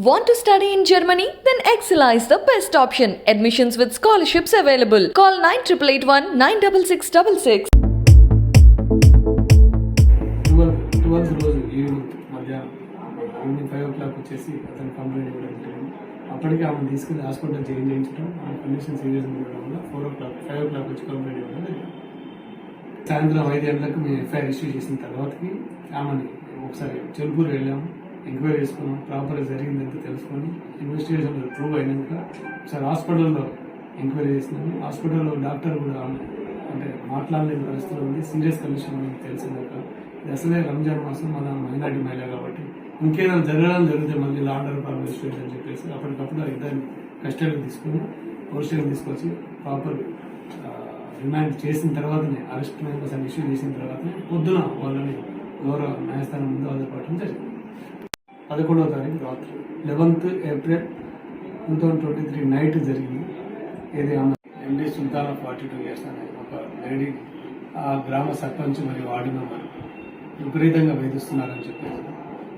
Want to study in Germany? Then Excella is the best option. Admissions with scholarships available. Call 9881 96666. 12 రోజు evening మధ్యాహ్నం evening 5 o'clock వచ్చేసి అతను complaint ఇవ్వడం జరిగింది. అప్పటికి ఆమెను తీసుకెళ్లి హాస్పిటల్ చేంజ్ చేయించడం, ఆమె కండిషన్ సీరియస్ ఉండడం వల్ల 5 o'clock వచ్చి కంప్లైంట్ ఇవ్వడం జరిగింది. సాయంత్రం 5 గంటలకు మేము ఎఫ్ఐఆర్ ఇష్యూ చేసిన తర్వాతకి ఆమెని ఒకసారి చెరుకూరు వెళ్ళాము, ఎంక్వైరీ చేసుకున్నాం, ప్రాపర్గా జరిగిందంతా తెలుసుకొని ఇన్వెస్టిగేషన్ ప్రూవ్ అయినాక ఒకసారి హాస్పిటల్లో ఎంక్వైరీ చేసినాము. హాస్పిటల్లో డాక్టర్ కూడా ఆమె అంటే మాట్లాడలేని పరిస్థితులు ఉంది, సీరియస్ కండిషన్ మనకి తెలిసిందాక ఇది అసలే రంజాన్ మాసం, మన మైనార్టీ మహిళ కాబట్టి ఇంకేదైనా జరిగితే మళ్ళీ లాండర్ పర్మిషన్ అని చెప్పేసి అప్పటికప్పుడు ఇద్దరిని కస్టడీకి తీసుకుని కోర్టుకి తీసుకొచ్చి ప్రాపర్ రిమాండ్ చేసిన తర్వాతనే అరెస్ట్ మేమోస్ ఇష్యూ చేసిన తర్వాతనే పొద్దున వాళ్ళని గౌరవ న్యాయస్థానం ముందు హాజరుపడటం జరిగింది. 11వ తారీఖు రాత్రి 11th April 2023 నైట్ జరిగింది. ఇది ఆమె ఎండి సుల్తానా 42 years అనే ఒక లేడీ ఆ గ్రామ సర్పంచ్ మరియు వార్డు మెంబర్ విపరీతంగా వేధిస్తున్నారని చెప్పేసి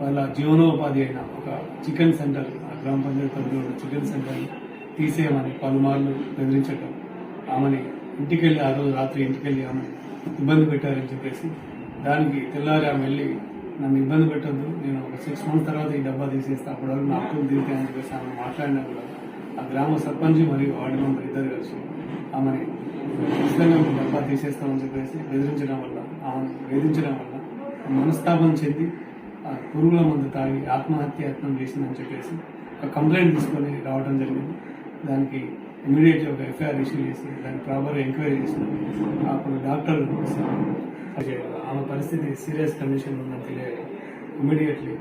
వాళ్ళ జీవనోపాధి అయిన ఒక చికెన్ సెంటర్, ఆ గ్రామ పంచాయతీ పరిధిలో చికెన్ సెంటర్ తీసేయమని పలుమార్లు బెదిరించటం, ఆమెని ఇంటికెళ్ళి ఆ రోజు రాత్రి ఇంటికెళ్ళి ఆమె ఇబ్బంది పెట్టారని చెప్పేసి దానికి తెల్లారి ఆమె వెళ్ళి నన్ను ఇబ్బంది పెట్టద్దు, నేను ఒక 6 months తర్వాత ఈ డబ్బా తీసేస్తా, అప్పటి వరకు నా అప్పులు తీరుతాయని చెప్పేసి ఆమె మాట్లాడినా కూడా ఆ గ్రామ సర్పంచ్ మరియు వార్డు మెంబర్ ఇద్దరు కలిసి ఆమెని ఖచ్చితంగా డబ్బా తీసేస్తామని చెప్పేసి వేధించడం వల్ల మనస్తాపం చెంది ఆ పురుగుల మందు తాగి ఆత్మహత్యాయత్నం చేసిందని చెప్పేసి ఒక కంప్లైంట్ తీసుకొని రావడం జరిగింది. దానికి ఇమీడియట్లీ ఒక ఎఫ్ఐఆర్ ఇష్యూ చేసి దాన్ని ప్రాపర్గా ఎంక్వైరీ చేసిన అప్పుడు డాక్టర్ ఆమె పరిస్థితి సీరియస్ కండిషన్ ఉందని తెలియదు. ఇమీడియట్లీ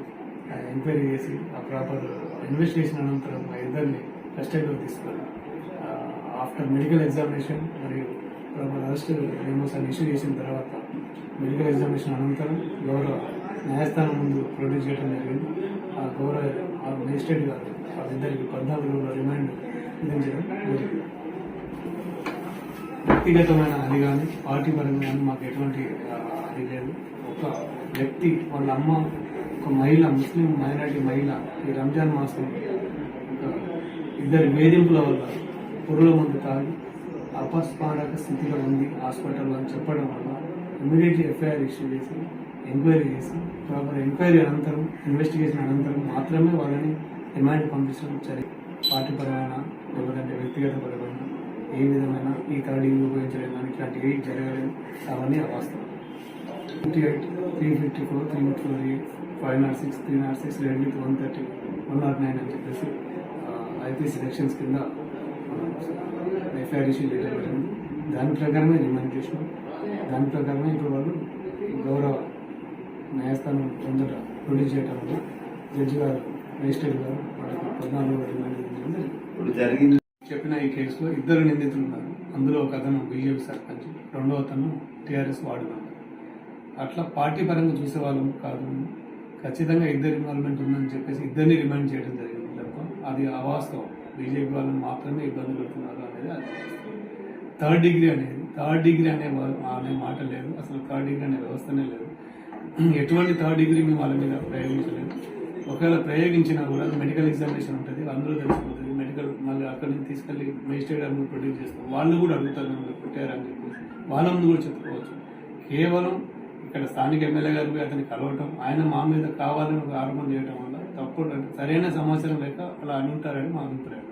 ఎంక్వైరీ చేసి ఆ ప్రాపర్ ఇన్వెస్టిగేషన్ అనంతరం ఆ ఇద్దరిని కస్టడీలో తీసుకొని ఆఫ్టర్ మెడికల్ ఎగ్జామినేషన్ మరియు ప్రాపర్ అరెస్ట్ మేమోస్ ఇష్యూ చేసిన తర్వాత మెడికల్ ఎగ్జామినేషన్ అనంతరం గౌరవ న్యాయస్థానం ముందు ప్రొడ్యూస్ చేయడం జరిగింది. ఆ గౌరవ మేజిస్ట్రేట్ గారు వాళ్ళిద్దరికి 14 రోజుల రిమాండ్ విధించడం జరిగింది. వ్యక్తిగతమైన అది కానీ పార్టీ పరంగా కానీ మాకు ఎటువంటి అది లేదు. ఒక వ్యక్తి వాళ్ళ అమ్మ ఒక మహిళ, ముస్లిం మైనారిటీ మహిళ ఈ రంజాన్ మాసం ఒక ఇద్దరి వేధింపుల వల్ల పురుగుల మందు తాగి అపస్మారక స్థితిలో ఉంది హాస్పిటల్లో అని చెప్పడం వల్ల ఇమీడియట్లీ ఎఫ్ఐఆర్ ఇష్యూ చేసి ఎంక్వైరీ చేసి ప్రాపర్ ఎంక్వైరీ అనంతరం ఇన్వెస్టిగేషన్ అనంతరం మాత్రమే వాళ్ళని రిమాండ్ పంపించడం జరిగింది. పార్టీ పరమైన లేదంటే వ్యక్తిగత పరమైన ఏ విధమైన ఈ థర్డింగ్ ఉపయోగించడం కానీ ఇట్లాంటి ఏ జరగలేదు. అవన్నీ అవాస్తవం. 58, 354, 348, 506, 306, 130, 109 అని చెప్పేసి ఐపీసీ సెక్షన్స్ కింద ఎఫ్ఐఆర్ ఇష్యూ చేయడం జరిగింది. దాని ప్రకారమే రిమాండ్ చేసినాం. దాని ప్రకారమే ఇప్పుడు వాళ్ళు గౌరవ న్యాయస్థానం తొందర ప్రొడ్యూస్ చేయడం వల్ల జడ్జి గారు మేజిస్ట్రేట్ గారు వాళ్ళకి 14 రిమాండ్ ఇప్పుడు జరిగింది. చెప్పిన ఈ కేసులో 2 నిందితులు ఉన్నారు. అందులో ఒక అతను బీజేపీ సర్పంచ్, రెండో అతను టీఆర్ఎస్ వార్డు మెంబర్. అట్లా పార్టీ పరంగా చూసే వాళ్ళు కాదు, ఖచ్చితంగా ఇద్దరు ఇన్వాల్వ్మెంట్ ఉందని చెప్పేసి ఇద్దరిని రిమాండ్ చేయడం జరిగింది తప్ప అది అవాస్తవం. బీజేపీ వాళ్ళని మాత్రమే ఇబ్బంది పెడుతున్నారు అనేది అది. థర్డ్ డిగ్రీ అనే మాట లేదు, అసలు థర్డ్ డిగ్రీ అనే వ్యవస్థనే లేదు. ఎటువంటి థర్డ్ డిగ్రీ మేము వాళ్ళ మీద ప్రయోగించలేదు. ఒకవేళ ప్రయోగించినా కూడా మెడికల్ ఎగ్జామినేషన్ ఉంటుంది, అందరూ తెలిసిపోతుంది. మెడికల్ మళ్ళీ అక్కడి నుంచి తీసుకెళ్ళి మేజిస్ట్రేట్ గారు ప్రొడ్యూస్ చేస్తాం. వాళ్ళు కూడా అడుగుతారు మిమ్మల్ని కొట్టారని చెప్పేసి వాళ్ళ ముందు కూడా చెప్పుకోవచ్చు. కేవలం ఇక్కడ స్థానిక ఎమ్మెల్యే గారు అతన్ని కలవటం, ఆయన మా మీద కావాలని ఒక ఆరోపణ చేయడం వల్ల తప్పుడు, సరైన సమాచారం లేక అలా అనుంటారని మా అభిప్రాయం.